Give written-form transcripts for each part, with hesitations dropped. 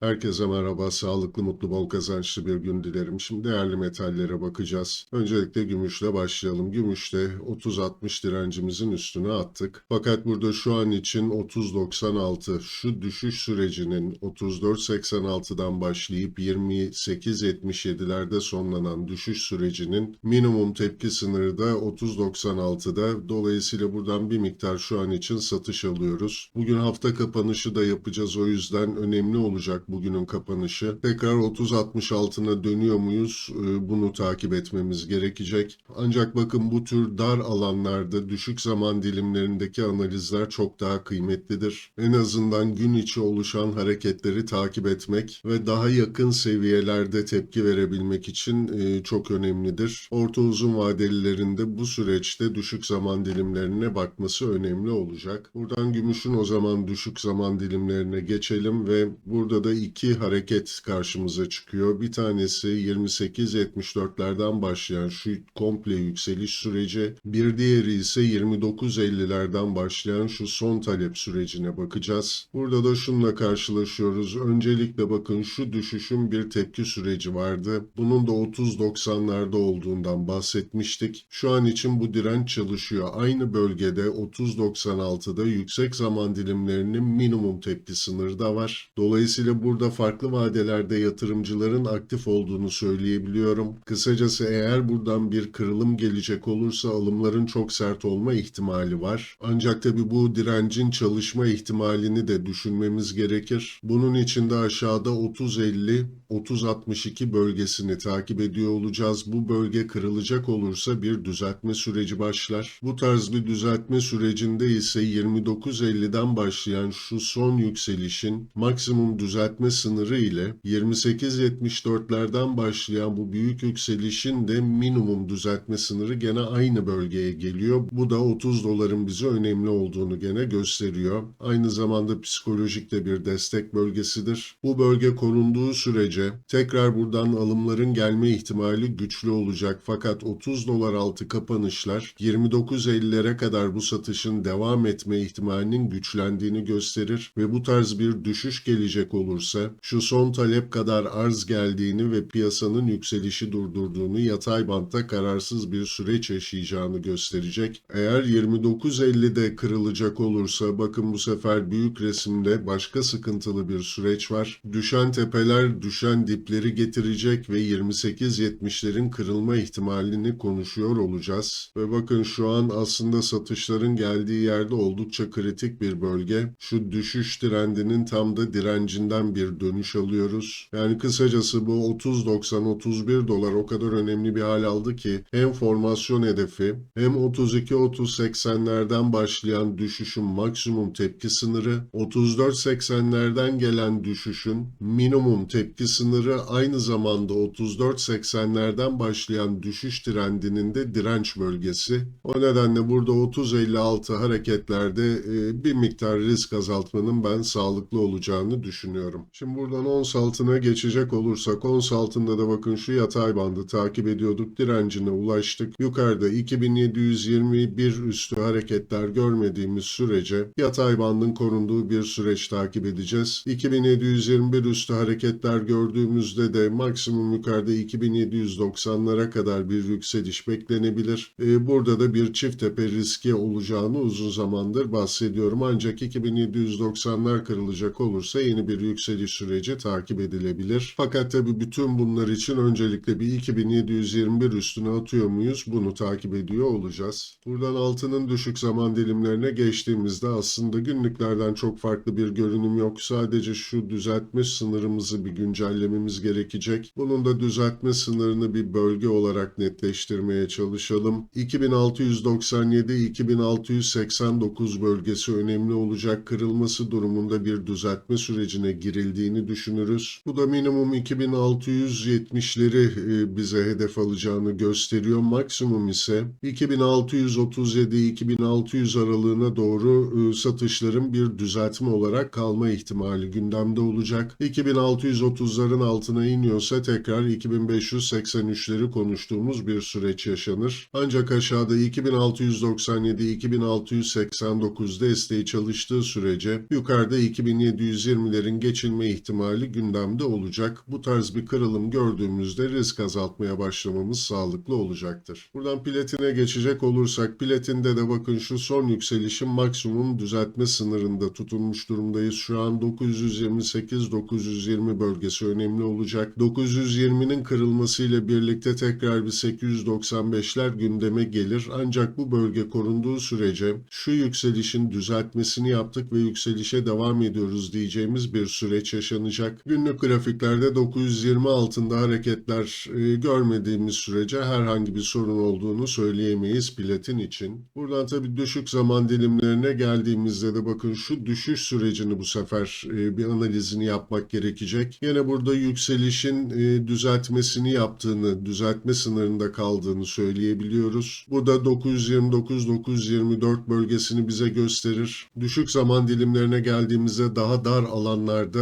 Herkese merhaba, sağlıklı, mutlu, bol kazançlı bir gün dilerim. Şimdi değerli metallere bakacağız. Öncelikle gümüşle başlayalım. Gümüşte 30-60 direncimizin üstüne attık. Fakat burada şu an için 30.96, şu düşüş sürecinin 34.86'dan başlayıp 28.77'lerde sonlanan düşüş sürecinin minimum tepki sınırı da 30.96'da. Dolayısıyla buradan bir miktar şu an için satış alıyoruz. Bugün hafta kapanışı da yapacağız, o yüzden önemli olacak bugünün kapanışı. Tekrar 30-60 altına dönüyor muyuz? Bunu takip etmemiz gerekecek. Ancak bakın, bu tür dar alanlarda düşük zaman dilimlerindeki analizler çok daha kıymetlidir. En azından gün içi oluşan hareketleri takip etmek ve daha yakın seviyelerde tepki verebilmek için çok önemlidir. Orta uzun vadelilerinde bu süreçte düşük zaman dilimlerine bakması önemli olacak. Buradan gümüşün o zaman düşük zaman dilimlerine geçelim ve burada da iki hareket karşımıza çıkıyor. Bir tanesi 28.74'lerden başlayan şu komple yükseliş süreci, bir diğeri ise 29.50'lerden başlayan şu son talep sürecine bakacağız. Burada da şununla karşılaşıyoruz. Öncelikle bakın, şu düşüşün bir tepki süreci vardı. Bunun da 30.90'larda olduğundan bahsetmiştik. Şu an için bu direnç çalışıyor. Aynı bölgede 30.96'da yüksek zaman dilimlerinin minimum tepki sınırı da var. Dolayısıyla burada farklı vadelerde yatırımcıların aktif olduğunu söyleyebiliyorum. Kısacası eğer buradan bir kırılım gelecek olursa alımların çok sert olma ihtimali var. Ancak tabi bu direncin çalışma ihtimalini de düşünmemiz gerekir. Bunun için de aşağıda 30.50, 30.62 bölgesini takip ediyor olacağız. Bu bölge kırılacak olursa bir düzeltme süreci başlar. Bu tarz bir düzeltme sürecinde ise 29.50'den başlayan şu son yükselişin maksimum düzeltme sınırı ile 28.74'lerden başlayan bu büyük yükselişin de minimum düzeltme sınırı gene aynı bölgeye geliyor. Bu da 30 doların bize önemli olduğunu gene gösteriyor. Aynı zamanda psikolojik de bir destek bölgesidir. Bu bölge korunduğu sürece tekrar buradan alımların gelme ihtimali güçlü olacak. Fakat 30 dolar altı kapanışlar 29.50'lere kadar bu satışın devam etme ihtimalinin güçlendiğini gösterir ve bu tarz bir düşüş gelecek olursa şu son talep kadar arz geldiğini ve piyasanın yükselişi durdurduğunu, yatay bantta kararsız bir süreç yaşayacağını gösterecek. Eğer 29.50'de kırılacak olursa bakın, bu sefer büyük resimde başka sıkıntılı bir süreç var. Düşen tepeler düşen dipleri getirecek ve 28.70'lerin kırılma ihtimalini konuşuyor olacağız. Ve bakın, şu an aslında satışların geldiği yerde oldukça kritik bir bölge. Şu düşüş trendinin tam da direncinden bir dönüş alıyoruz. Yani kısacası bu 30.90-31 dolar o kadar önemli bir hal aldı ki hem formasyon hedefi hem 32-30-80'lerden başlayan düşüşün maksimum tepki sınırı, 34.80'lerden gelen düşüşün minimum tepki sınırı, aynı zamanda 34.80'lerden başlayan düşüş trendinin de direnç bölgesi. O nedenle burada 30.56 hareketlerde bir miktar risk azaltmanın ben sağlıklı olacağını düşünüyorum. Şimdi buradan ons altına geçecek olursak, ons altında da bakın şu yatay bandı takip ediyorduk. Direncine ulaştık. Yukarıda 2721 üstü hareketler görmediğimiz sürece yatay bandın korunduğu bir süreç takip edeceğiz. 2721 üstü hareketler gördüğümüzde de maksimum yukarıda 2790'lara kadar bir yükseliş beklenebilir. Burada da bir çift tepe riski olacağını uzun zamandır bahsediyorum. Ancak 2790'lar kırılacak olursa yeni bir yükseliş süreci takip edilebilir. Fakat tabii bütün bunlar için öncelikle bir 2721 üstüne atıyor muyuz? Bunu takip ediyor olacağız. Buradan altının düşük zaman dilimlerine geçtiğimizde aslında günlüklerden çok farklı bir görünüm yok. Sadece şu düzeltme sınırımızı bir güncellememiz gerekecek. Bunun da düzeltme sınırını bir bölge olarak netleştirmeye çalışalım. 2697-2689 bölgesi önemli olacak. Kırılması durumunda bir düzeltme sürecine girildiğini düşünürüz. Bu da minimum 2670'leri bize hedef alacağını gösteriyor. Maksimum ise 2637-2600 aralığına doğru satışların bir düzeltme olarak kalma ihtimali gündemde olacak. 2630'ların altına iniyorsa tekrar 2583'leri konuştuğumuz bir süreç yaşanır. Ancak aşağıda 2697-2689 desteği çalıştığı sürece yukarıda 2720'lerin geçilmesi geçilme ihtimali gündemde olacak. Bu tarz bir kırılım gördüğümüzde risk azaltmaya başlamamız sağlıklı olacaktır. Buradan platine geçecek olursak platinde de bakın şu son yükselişin maksimum düzeltme sınırında tutunmuş durumdayız. Şu an 928-920 bölgesi önemli olacak. 920'nin kırılmasıyla birlikte tekrar bir 895'ler gündeme gelir. Ancak bu bölge korunduğu sürece şu yükselişin düzeltmesini yaptık ve yükselişe devam ediyoruz diyeceğimiz bir süreç yaşanacak. Günlük grafiklerde 920 altında hareketler görmediğimiz sürece herhangi bir sorun olduğunu söyleyemeyiz platin için. Buradan tabii düşük zaman dilimlerine geldiğimizde de bakın şu düşüş sürecini bu sefer bir analizini yapmak gerekecek. Yine burada yükselişin düzeltmesini yaptığını, düzeltme sınırında kaldığını söyleyebiliyoruz. Burada 929-924 bölgesini bize gösterir. Düşük zaman dilimlerine geldiğimizde daha dar alanlarda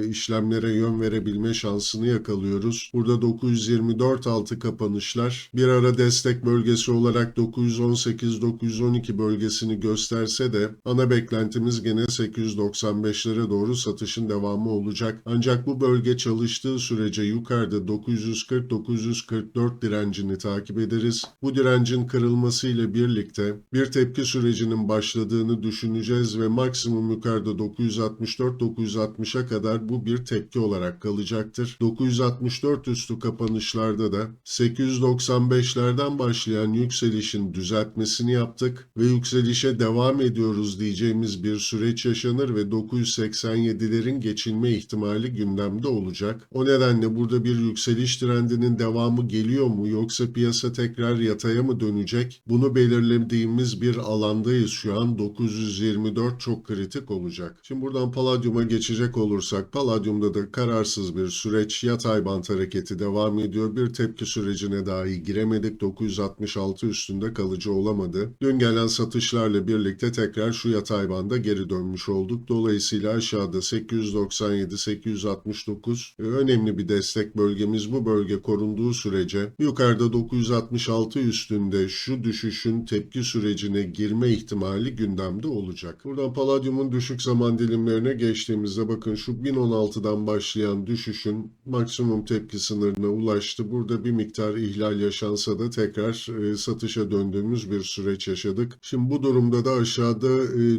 işlemlere yön verebilme şansını yakalıyoruz. Burada 924 altı kapanışlar bir ara destek bölgesi olarak 918-912 bölgesini gösterse de ana beklentimiz gene 895'lere doğru satışın devamı olacak. Ancak bu bölge çalıştığı sürece yukarıda 940-944 direncini takip ederiz. Bu direncin kırılmasıyla birlikte bir tepki sürecinin başladığını düşüneceğiz ve maksimum yukarıda 964-960'a kadar bu bir tepki olarak kalacaktır. 964 üstü kapanışlarda da 895'lerden başlayan yükselişin düzeltmesini yaptık ve yükselişe devam ediyoruz diyeceğimiz bir süreç yaşanır ve 987'lerin geçilme ihtimali gündemde olacak. O nedenle burada bir yükseliş trendinin devamı geliyor mu yoksa piyasa tekrar yataya mı dönecek? Bunu belirlediğimiz bir alandayız şu an. 924 çok kritik olacak. Şimdi buradan paladyuma geçecek olursak paladyumda da kararsız bir süreç, yatay bant hareketi devam ediyor. Bir tepki sürecine dahi giremedik. 966 üstünde kalıcı olamadı. Dün gelen satışlarla birlikte tekrar şu yatay banda geri dönmüş olduk. Dolayısıyla aşağıda 897-869 önemli bir destek bölgemiz. Bu bölge korunduğu sürece yukarıda 966 üstünde şu düşüşün tepki sürecine girme ihtimali gündemde olacak. Buradan paladyumun düşük zaman dilimlerine geçtiğimizde bakın şu 1016'dan başlayan düşüşün maksimum tepki sınırına ulaştı. Burada bir miktar ihlal yaşansa da tekrar satışa döndüğümüz bir süreç yaşadık. Şimdi bu durumda da aşağıda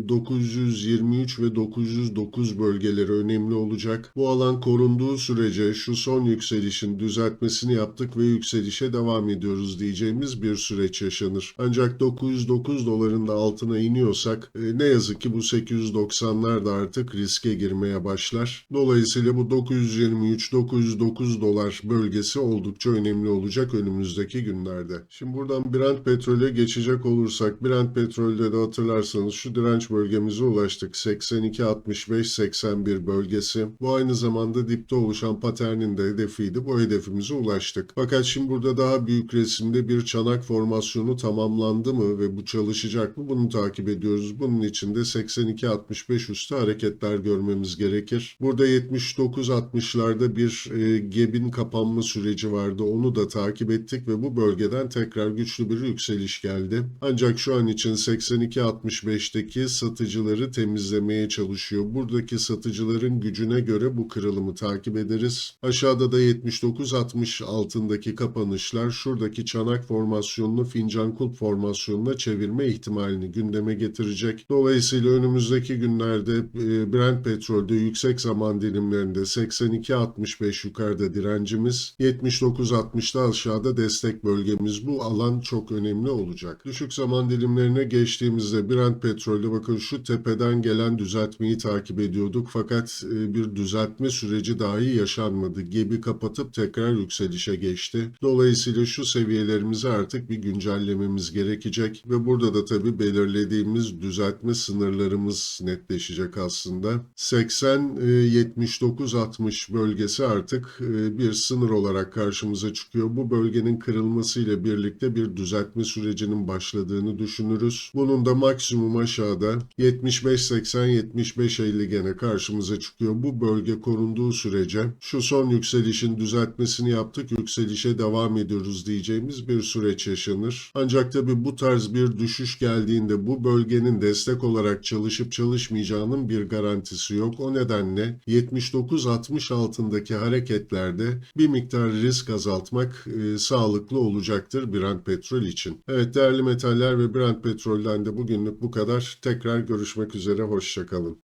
923 ve 909 bölgeleri önemli olacak. Bu alan korunduğu sürece şu son yükselişin düzeltmesini yaptık ve yükselişe devam ediyoruz diyeceğimiz bir süreç yaşanır. Ancak 909 doların da altına iniyorsak ne yazık ki bu 890'lar da artık riske girmeye başlar. Dolayısıyla bu 923-909 dolar bölgesi oldukça önemli olacak önümüzdeki günlerde. Şimdi buradan Brent petrole geçecek olursak Brent petrolde de hatırlarsanız şu direnç bölgemize ulaştık. 82-65-81 bölgesi. Bu aynı zamanda dipte oluşan paternin de hedefiydi. Bu hedefimize ulaştık. Fakat şimdi burada daha büyük resimde bir çanak formasyonu tamamlandı mı ve bu çalışacak mı? Bunu takip ediyoruz. Bunun için de 82-65 üstü hareketler görmemiz gerekir. Burada 79-60'larda bir gap'in kapanma süreci vardı. Onu da takip ettik ve bu bölgeden tekrar güçlü bir yükseliş geldi. Ancak şu an için 82-65'teki satıcıları temizlemeye çalışıyor. Buradaki satıcıların gücüne göre bu kırılımı takip ederiz. Aşağıda da 79-60 altındaki kapanışlar şuradaki çanak formasyonunu fincan kulp formasyonuna çevirme ihtimalini gündeme getirecek. Dolayısıyla önümüzdeki günlerde Brent petrolde yüksek zaman dilimlerinde 82-65 yukarıda direncimiz, 79-60'da aşağıda destek bölgemiz. Bu alan çok önemli olacak. Düşük zaman dilimlerine geçtiğimizde Brent petrolde bakın şu tepeden gelen düzeltmeyi takip ediyorduk fakat bir düzeltme süreci dahi yaşanmadı. Gap'i kapatıp tekrar yükselişe geçti. Dolayısıyla şu seviyelerimizi artık bir güncellememiz gerekecek ve burada da tabii belirlediğimiz düzeltme sınırlarımız netleşecek aslında. 80-79-60 bölgesi artık bir sınır olarak karşımıza çıkıyor. Bu bölgenin kırılmasıyla birlikte bir düzeltme sürecinin başladığını düşünürüz. Bunun da maksimum aşağıda 75-80-75-50 gene karşımıza çıkıyor. Bu bölge korunduğu sürece şu son yükselişin düzeltmesini yaptık, yükselişe devam ediyoruz diyeceğimiz bir süreç yaşanır. Ancak tabii bu tarz bir düşüş geldiğinde bu bölgenin destek olarak çalışıp çalışmayacağının bir garantisi yok. O nedenle nedenle 79.60 altındaki hareketlerde bir miktar risk azaltmak sağlıklı olacaktır Brent petrol için. Evet değerli metaller ve Brent petrolden de bugünlük bu kadar. Tekrar görüşmek üzere, hoşça kalın.